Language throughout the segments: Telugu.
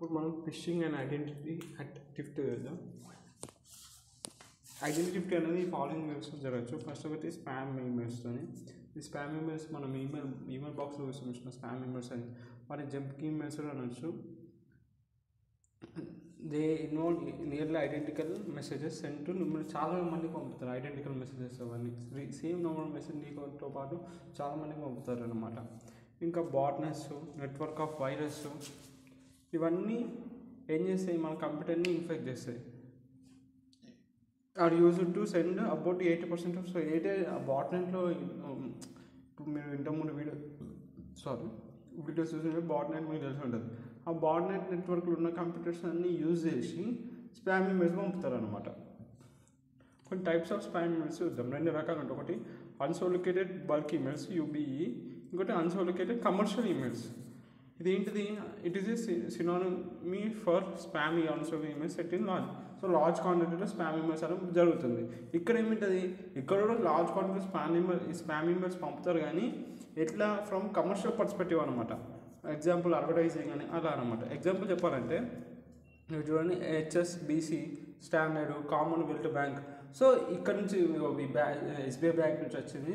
ఇప్పుడు మనం ఫిషింగ్ అండ్ ఐడెంటిటీ థెఫ్ట్ చూద్దాం. ఐడెంటిటీ థెఫ్ట్ అనేది ఫాలోయింగ్ మెయిల్స్ జరగచ్చు. ఫస్ట్ ఒకటి స్పామ్ ఈమెయిల్స్తో. ఈ స్పామ్ ఈమెయిల్స్ మనం ఈమెయిల్ బాక్స్లో చూసిన స్పామ్ ఈమెయిల్స్ అని వాటి జంప్ ఈమెయిల్స్ కూడా అనొచ్చు. They involve nearly identical messages send to మిమ్మల్ని చాలా మందికి పంపుతారు. ఐడెంటికల్ మెసేజెస్ అవన్నీ సేమ్ నెంబర్ మెసేజ్ నీతో పాటు చాలా మందికి పంపుతారు అన్నమాట. ఇంకా బాట్నెస్, నెట్వర్క్ ఆఫ్ వైరస్, ఇవన్నీ ఏం చేస్తాయి, మన కంప్యూటర్ని ఇన్ఫెక్ట్ చేస్తాయి. Are used to send about 80% of బాట్నెట్లో. ఇప్పుడు మీరు ఇంతకుముందు వీడియోస్ చూసిన బాట్నెట్ మీకు తెలిసి ఉంటుంది. ఆ బాట్నెట్ నెట్వర్క్లో ఉన్న కంప్యూటర్స్ అన్నీ యూజ్ చేసి స్పామ్ ఈమెయిల్స్ పంపుతారు అనమాట. కొన్ని టైప్స్ ఆఫ్ స్పామ్ ఈమెయిల్స్ చూద్దాం. 2 రకాలు ఉంటాయి. ఒకటి అన్సోలికేటెడ్ బల్క్ ఈమెయిల్స్ UBE, ఇంకోటి అన్సోలికేటెడ్ కమర్షియల్ ఈమెయిల్స్. ఇదేంటిది? It is a synonym for spam unsolicited emails set in large. So large క్వాంటిటీలో స్పామ్ ఈమెయిల్స్ అనేది జరుగుతుంది. ఇక్కడ ఏమిటది, ఇక్కడ కూడా లార్జ్ క్వాంటిటీలో స్పామ్ ఈమెయిల్స్ పంపుతారు, కానీ ఎట్లా ఫ్రమ్ కమర్షియల్ పర్స్పెక్టివ్ అనమాట. ఎగ్జాంపుల్ అడ్వర్టైజింగ్ అని అలా అనమాట. ఎగ్జాంపుల్ చెప్పాలంటే మీరు చూడండి, HSBC, standard, Commonwealth bank. So ఇక్కడ నుంచి SBI బ్యాంక్ నుంచి వచ్చింది,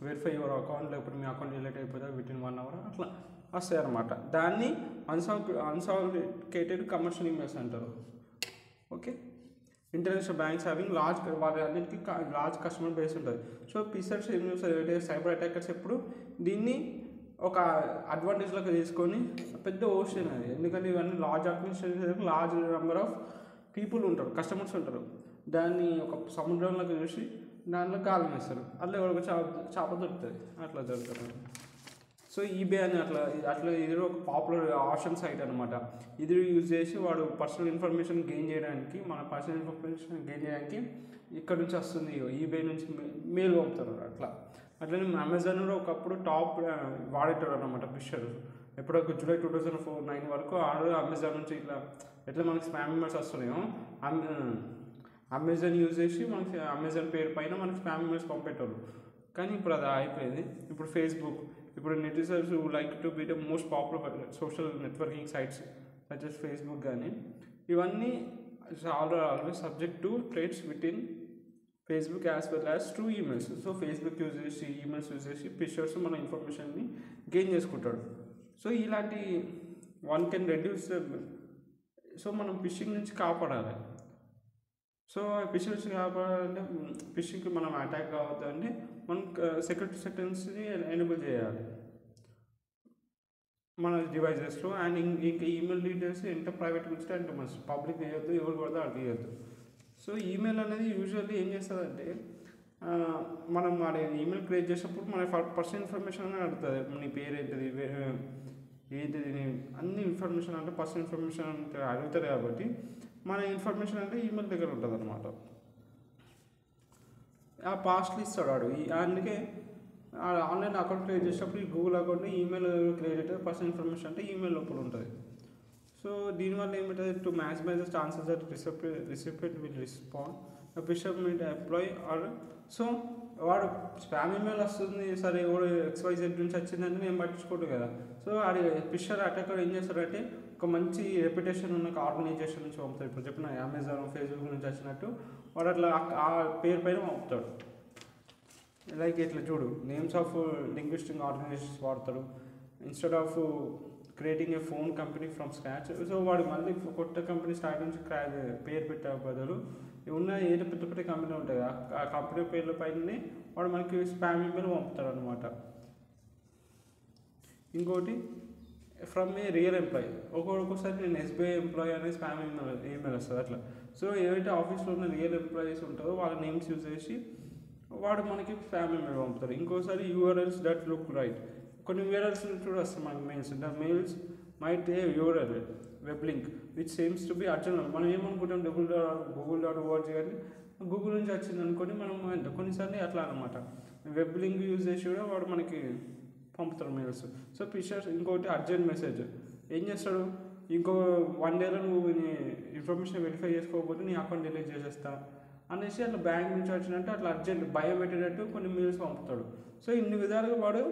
వెరిఫై యువర్ అకౌంట్, లేకపోతే మీ అకౌంట్ డిలీట్ అయిపోతే విత్ ఇన్ 1 hour అట్లా వస్తాయి అనమాట. దాన్ని అన్సాలికేటెడ్ కమర్షియల్ ఈమెయిల్స్ అంటారు. ఓకే. ఇంటర్నేషనల్ బ్యాంక్స్ హ్యావింగ్ వాటి అన్నింటికి లార్జ్ కస్టమర్ బేస్ ఉంటుంది. సో పిసర్స్ సైబర్ అటాకర్స్ ఎప్పుడు దీన్ని ఒక అడ్వాంటేజ్లోకి తీసుకొని పెద్ద ఓషన్ అది. ఎందుకంటే ఇవన్నీ large administration, large number of people ఉంటారు, కస్టమర్స్ ఉంటారు. దాన్ని ఒక సముద్రంలోకి చూసి దాంట్లో గాలం వేస్తారు, అట్లా ఎవరికి చేప దొరుకుతుంది, అట్లా జరుగుతుంది. సో ఈబే అని అట్లా ఇది ఒక పాపులర్ ఆప్షన్ సైట్ అనమాట. ఇది యూజ్ చేసి వాడు పర్సనల్ ఇన్ఫర్మేషన్ గెయిన్ చేయడానికి, మన పర్సనల్ ఇన్ఫర్మేషన్ గెయిన్ చేయడానికి ఇక్కడ నుంచి వస్తుంది, ఈబే నుంచి మెయిల్ పంపుతారు. అట్లనే అమెజాన్ కూడా ఒకప్పుడు టాప్ వాడేటాడు అనమాట ఫిషర్. ఎప్పుడో జూలై 2009 వరకు అమెజాన్ నుంచి ఎట్లా మనకి స్పామ్ ఈమెయిల్స్ వస్తున్నాయో అమెజాన్ యూజ్ చేసి మనకి అమెజాన్ పేరు పైన మనకి స్పామ్ ఈమెయిల్స్ పంపేటోళ్ళు. కానీ ఇప్పుడు అది అయిపోయింది. ఇప్పుడు ఫేస్బుక్, ఇప్పుడు netizens like to be the most popular social networking sites such as Facebook. కానీ ఇవన్నీ always subject to threats with in Facebook as well as through emails. So Facebook use చేసి ఈమెయిల్స్ యూజ్ చేసి ఫిషర్స్ మన ఇన్ఫర్మేషన్ని గెయిన్ చేసుకుంటాడు. సో ఇలాంటి వన్ కెన్ రెడ్యూస్. సో మనం ఫిషింగ్ నుంచి కాపాడాలి. సో ఫిషింగ్ నుంచి కాపాడాలంటే ఫిషింగ్కి మనం అటాక్ కావద్దంటే మనం సెక్యూరిటీ సెట్టింగ్స్ని ఎనేబుల్ చేయాలి మన డివైజెస్లో. అండ్ ఇంకా ఈమెయిల్ డీటెయిల్స్ ఎంత ప్రైవేట్ ఉంచితే అంత మంచి, పబ్లిక్ చేయొద్దు, ఎవరు పడితే అది చేయొద్దు. సో ఈమెయిల్ అనేది యూజువల్లీ ఏం చేస్తుందంటే మనం మన ఈమెయిల్ క్రియేట్ చేసినప్పుడు మన పర్సనల్ ఇన్ఫర్మేషన్ అని అడుగుతుంది. నీ పేరు ఏంటిది, ఏంటిది, అన్ని ఇన్ఫర్మేషన్ అంటే పర్సనల్ ఇన్ఫర్మేషన్ అంటే అడుగుతుంది. కాబట్టి మన ఇన్ఫర్మేషన్ అంటే ఈమెయిల్ దగ్గర ఉంటుంది అనమాట. ఆ పాస్ట్లు ఇస్తాడు వాడు. అందుకే ఆన్లైన్ అకౌంట్ క్రియేట్ చేసేటప్పుడు ఈ గూగుల్ అకౌంట్ని ఈమెయిల్ క్రియేట్ అయితే పర్సనల్ ఇన్ఫర్మేషన్ అంటే ఈమెయిల్ లోపల ఉంటుంది. సో దీనివల్ల ఏమిటంటే to maximize the chances that recipient will respond ఫిషర్మెంట్ ఎంప్లాయీ ఆర్. సో వాడు స్పామ్ ఈమెయిల్ వస్తుంది, సరే ఎవడు XYZ నుంచి వచ్చిందంటే నేను పట్టించుకోడు కదా. సో వాడి ఫిషర్ అటాకర్ ఏం చేస్తాడంటే ఒక మంచి రెప్యుటేషన్ ఉన్న ఆర్గనైజేషన్ నుంచి పంపుతాడు. ఇప్పుడు చెప్పిన అమెజాన్, ఫేస్బుక్ నుంచి వచ్చినట్టు వాడు అట్లా ఆ పేరు పైన పంపుతాడు. లైక్ ఇట్లా చూడు, నేమ్స్ ఆఫ్ లింగ్విస్టిక్ ఆర్గనైజేషన్స్ వాడతాడు instead of creating a phone company from scratch. So వాడు మళ్ళీ కొత్త కంపెనీ స్టార్ట్ నుంచి పేరు పెట్టే బదులు ఉన్న ఏదో పెద్ద పెద్ద కంపెనీ ఉంటాయి, ఆ కంపెనీ పేర్ల పైననే వాడు మనకి స్పామ్ ఈమెయిల్ పంపుతాడు అనమాట. ఇంకోటి ఫ్రమ్ ఏ రియల్ ఎంప్లాయీ. ఒక్కొక్కసారి నేను SBI ఎంప్లాయీ అనే స్పామ్ ఈమెయిల్ వస్తుంది అట్లా. సో ఏవైతే ఆఫీస్లో ఉన్న రియల్ ఎంప్లాయీస్ ఉంటుందో వాళ్ళ నేమ్స్ యూజ్ చేసి వాడు మనకి స్పామ్ ఈమెయిల్ పంపుతారు. ఇంకోసారి URLs దట్ లుక్ రైట్. కొన్ని URLs కూడా వస్తాయి మనకి mails. The mails might a URL web link which seems to be urgent. మనం ఏమనుకుంటాం google.org కానీ గూగుల్ నుంచి వచ్చింది అనుకొని మనం కొన్నిసార్లు అట్లా అనమాట వెబ్ లింక్ యూజ్ చేసి కూడా వాడు మనకి పంపుతాడు మెయిల్స్. So phishers. ఇంకోటి అర్జెంట్ మెసేజ్. ఏం చేస్తాడు, ఇంకో 1 dayలో నువ్వు నీ ఇన్ఫర్మేషన్ వెరిఫై చేసుకోకపోతే నీ అకౌంట్ డిలీట్ చేసేస్తా అనేసి అట్లా బ్యాంక్ నుంచి వచ్చినట్టు అట్లా అర్జెంట్ భయం పెట్టేటట్టు కొన్ని మెయిల్స్ పంపుతాడు. సో ఇన్ని విధాలుగా వాడు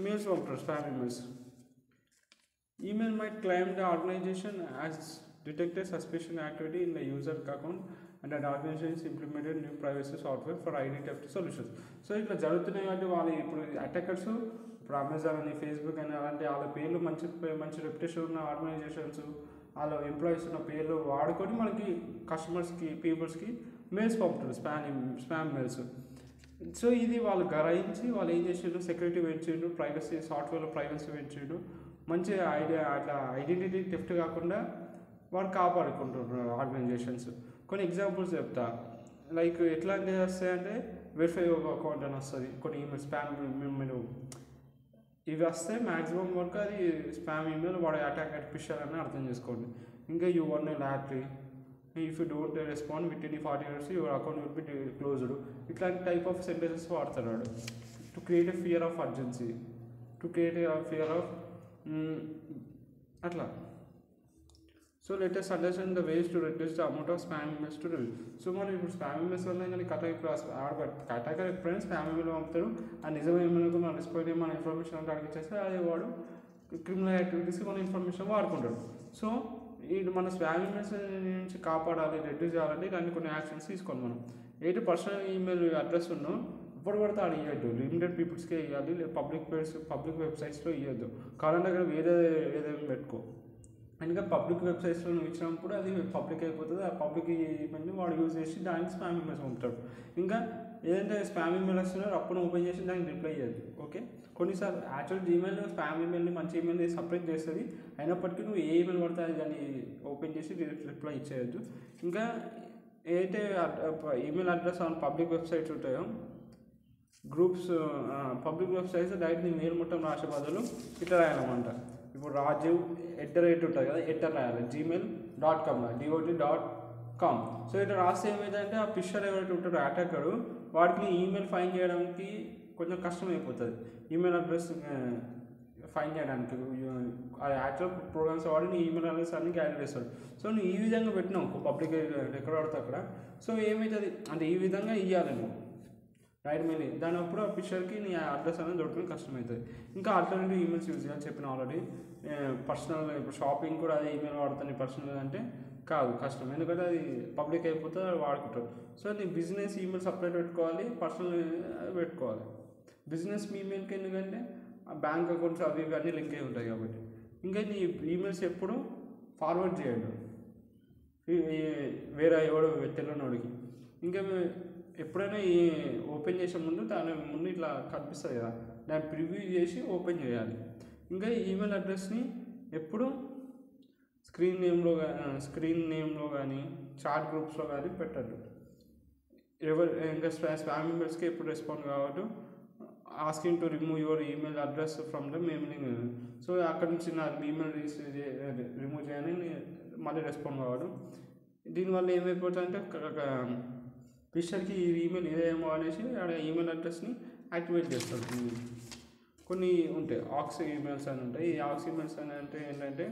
మెయిల్స్ పంపుతాడు, spam emails. Email might claim the organization has detected suspicious activity in the user account and that organization has implemented new privacy software for ID theft solutions. So ఇట్లా జరుగుతున్నాయి అంటే వాళ్ళు ఇప్పుడు అటాకర్స్ ఇప్పుడు అమెజాన్ అని ఫేస్బుక్ అని అలాంటి వాళ్ళ పేర్లు మంచి రెప్యుటేషన్ ఉన్న ఆర్గనైజేషన్స్ వాళ్ళ ఎంప్లాయీస్ ఉన్న పేర్లు వాడుకొని మనకి కస్టమర్స్కి పీపుల్స్కి మెయిల్స్ పంపుతారు స్పామ్ మెయిల్స్. సో ఇది వాళ్ళు గ్రహించి వాళ్ళు ఏం చేసిండ్రు, సెక్యూరిటీ పెంచిండు, ప్రైవసీ సాఫ్ట్వేర్లో ప్రైవసీ పెంచిండు, మంచి అట్లా ఐడెంటిటీ థెఫ్ట్ కాకుండా వాళ్ళు కాపాడుకుంటున్నారు ఆర్గనైజేషన్స్. కొన్ని ఎగ్జాంపుల్స్ చెప్తా. లైక్ ఎట్లాంటివి వస్తాయంటే వెరిఫై అకౌంట్ అని వస్తుంది, కొన్ని ఈమెయిల్ స్పామ్ ఈమెయిల్ ఇవి వస్తే మ్యాక్సిమం వరకు అది స్పామ్ ఈమెయిల్ వాడు అటాక్ అనిపిస్తారని అర్థం చేసుకోండి. ఇంకా you won lottery, if you don't respond within 40 hours your account will be closed. ఇట్లాంటి టైప్ ఆఫ్ సెంటెన్సెస్ వాడుతున్నాడు to create a fear of urgency, to create a fear of అట్లా. So let us understand the ways to reduce the amount of spam emails to reduce. So మనం ఇప్పుడు స్పామ్ ఈమెయిల్స్ వల్ల కానీ అటాకర్ ఎప్పుడైనా స్పామ్ ఈమెయిల్ పంపుతారు, ఆ నిజమైన ఈమెయిల్కి మనం డిస్పోజ్ మన ఇన్ఫర్మేషన్ అంతా అడిగిచ్చేస్తే అది వాడు క్రిమినల్ యాక్టివిటీస్కి మన ఇన్ఫర్మేషన్ వాడుకుంటాడు. సో ఇది మన స్పామ్ ఈమెయిల్స్ నుంచి కాపాడాలి, రెడ్యూస్ చేయాలంటే ఇలాంటి కొన్ని యాక్షన్స్ తీసుకోవాలి. మనం ఏంటి పర్సనల్ ఈమెయిల్ అడ్రస్ ఉన్నో ఇప్పుడు పడితే అది ఇవ్వద్దు, లిమిటెడ్ పీపుల్స్కే ఇవ్వాలి, పబ్లిక్ వెబ్సైట్స్లో ఇవ్వద్దు. కావాలంటే అక్కడ ఏదైనా పెట్టుకో. ఇంకా పబ్లిక్ వెబ్సైట్స్లో నువ్వు ఇచ్చినప్పుడు అది పబ్లిక్ అయిపోతుంది, ఆ పబ్లిక్ ఈమెయిల్ని వాడు యూజ్ చేసి దానికి స్పామ్ ఈమెయిల్స్ పంపుతాడు. ఇంకా ఏదంటే స్పామ్ ఈమెయిల్ వస్తున్నారో అప్పుడు ఓపెన్ చేసి దానికి రిప్లై చేయద్దు. ఓకే, కొన్నిసార్లు యాక్చువల్ జీమెయిల్ స్పామ్ ఈమెయిల్ని మంచి ఈమెయిల్ని సపరేట్ చేస్తుంది, అయినప్పటికీ నువ్వు ఏ ఈమెయిల్ పడితే అది దాన్ని ఓపెన్ చేసి రిప్లై ఇచ్చేయద్దు. ఇంకా ఏదైతే email address on public websites ఉంటాయో గ్రూప్స్, పబ్లిక్ వెబ్సైట్స్ డైరెక్ట్ నీ మెయిల్ మొత్తం రాసే బదులు ఇట్లా రాయాలన్నమాట. ఇప్పుడు రాజీవ్ @ ఉంటుంది కదా, ఎట్టర్ రాయాలి gmail.com DOT.com. సో ఇట్లా రాస్తే ఏమైందంటే ఆ పిషర్ ఎవరైతే ఉంటాడో అటాకరు వాడికి ఈమెయిల్ ఫైండ్ చేయడానికి కొంచెం కష్టం అయిపోతుంది. ఈమెయిల్ అడ్రస్ ఫైండ్ చేయడానికి యాక్చువల్ ప్రోగ్రామ్స్ వాడి నీ ఈమెయిల్ అడ్రస్ అన్ని క్యారీ చేస్తాడు. సో నువ్వు ఈ విధంగా పెట్టినావు పబ్లిక్ ఎక్కడ పడితే అక్కడ, సో ఏమవుతుంది అంటే ఈ విధంగా ఇవ్వాలి నువ్వు రైట్ మెయిల్. దాని అప్పుడు ఆ పిక్చర్కి నీ అడ్రస్ అనేది దొరకడం కష్టమవుతుంది. ఇంకా ఆల్టర్నేటివ్ ఈమెయిల్స్ యూజ్ చేయాలి చెప్పిన ఆల్రెడీ. పర్సనల్ ఇప్పుడు షాపింగ్ కూడా అదే ఈమెయిల్ వాడుతుంది, పర్సనల్ అంటే కాదు, కష్టం, ఎందుకంటే అది పబ్లిక్ అయిపోతే వాడుకుంటారు. సో నీ బిజినెస్ ఈమెయిల్ సపరేట్ పెట్టుకోవాలి, పర్సనల్ పెట్టుకోవాలి. బిజినెస్ ఈమెయిల్కి ఎందుకంటే ఆ బ్యాంక్ అకౌంట్స్ అవి ఇవన్నీ లింక్ అయి ఉంటాయి కాబట్టి. ఇంకా నీ ఈమెయిల్స్ ఎప్పుడు ఫార్వర్డ్ చేయండి వేరే ఎవడో తెలియనోడికి. ఇంకా ఎప్పుడైనా ఈ ఓపెన్ చేసే ముందు దాని ముందు ఇట్లా కనిపిస్తుంది కదా, దాన్ని ప్రివ్యూ చేసి ఓపెన్ చేయాలి. ఇంకా ఈమెయిల్ అడ్రస్ని ఎప్పుడు స్క్రీన్ నేమ్లో కానీ చాట్ గ్రూప్స్లో కానీ పెట్టద్దు. ఇంకా స్పామ్ ఈమెయిల్స్కి ఎప్పుడు రెస్పాండ్ కావద్దు. Asking to remove your email address from the mailing. So అక్కడ నుంచి నా ఈమెయిల్ రిమూవ్ చేయని మళ్ళీ రెస్పాండ్ కావడం. దీనివల్ల ఏమైపోతుందంటే పిషర్కి ఈ ఈమెయిల్ ఇదేమో అనేసి ఆడ ఈమెయిల్ అడ్రస్ని యాక్టివేట్ చేస్తాడు. కొన్ని ఉంటాయి ఆక్స్ ఈమెయిల్స్ అని ఉంటాయి. ఈ ఆక్స్ ఈమెయిల్స్ అని అంటే ఏంటంటే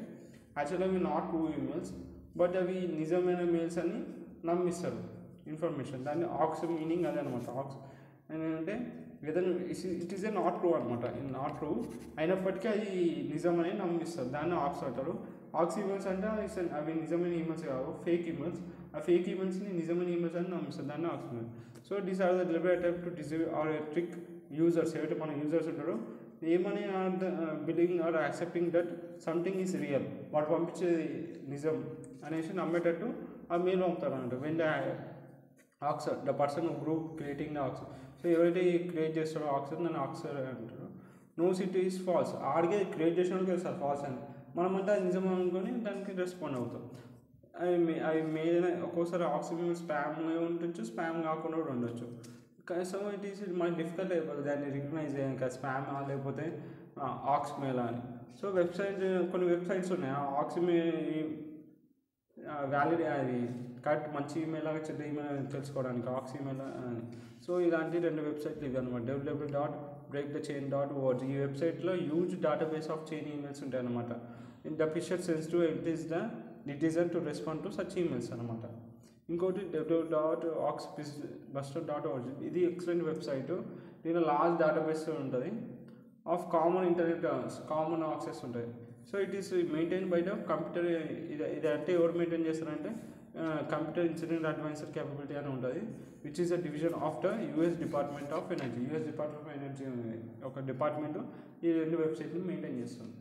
యాక్చువల్గా అవి నాట్ ట్రూ ఈమెయిల్స్, బట్ అవి నిజమైన మెయిల్స్ అని నమ్మిస్తారు ఇన్ఫర్మేషన్. దాన్ని ఆక్స్ మీనింగ్ అదే అనమాట. ఆక్స్ ఏంటంటే ఏదైనా it is A not true అనమాట, నాట్ ట్రూ అయినప్పటికీ అది నిజమని నమ్మిస్తారు, దాన్ని ఆక్స్ అంటారు. ఆక్స్ ఈమెయిల్స్ అంటే అవి నిజమైన ఈమెయిల్స్ కావు, ఫేక్ ఈమెయిల్స్. ఆ ఫేక్ ఈమెయిల్స్ని నిజమైన ఈమెయిల్స్ అని నమ్మిస్తారు, దాన్ని hoax email. So these are the delivery attempt to deceive or trick users. ఏవైతే మన యూజర్స్ ఉంటారో ఏమని believing or accepting that something is real, వాడు పంపించేది నిజం అనేసి నమ్మేటట్టు ఆ మెయిల్ పంపుతారు అన్నట్టు. When the hoax the person group creating the hoax. So ఎవరైతే క్రియేట్ చేస్తాడో ఆక్సర్ దాన్ని ఆక్సర్ అంటారు. Knows it is false, ఆడిగే create చేసిన వాళ్ళకి సార్ ఫాల్స్ అని మనమంటే అది నిజం అనుకొని దానికి రెస్పాండ్ అవుతాం. అవి మీద ఒక్కోసారి ఆక్స్ ఈమెయిల్ స్పామ్గా ఉండొచ్చు, స్పామ్ కాకుండా కూడా ఉండొచ్చు. సో ఇట్ ఈస్ మనకి డిఫికల్ట్ అయిపోతుంది దాన్ని రికగ్నైజ్ చేయడానికి స్పామ్ లేకపోతే ఆక్స్ మెయిల్ అని. సో కొన్ని వెబ్సైట్స్ ఉన్నాయి ఆక్స్ మెయిల్ వ్యాలిడ్ అది కరెక్ట్ మంచి ఈమెయిల్ లాగా చెడ్డ ఈమెయిల్ తెలుసుకోవడానికి ఆక్స్ ఈమెయిల్ అని. సో ఇలాంటి 2 వెబ్సైట్లు ఇవి అనమాట. www.breakthechain.org. ఈ వెబ్సైట్లో huge database of chain emails ఉంటాయి అనమాట. The phisher sends to entice the netizen to respond to such emails అనమాట. ఇంకోటి www.oxbuster.org. ఇది ఎక్సలెంట్ వెబ్సైట్. దీనిలో లార్జ్ డేటాబేస్ ఉంటుంది of common internet common access ఉంటాయి. So it is maintain by the computer. ఇది అంటే ఎవరు మెయింటైన్ చేస్తారంటే కంప్యూటర్ ఇన్సిడెంట్ అడ్వైజర్ క్యాపబిలిటీ అని ఉంటుంది, which is a division of the US department of energy. US department of energy ఒక డిపార్ట్మెంట్ ఈ రెండు వెబ్సైట్ని మెయింటైన్ చేస్తుంది.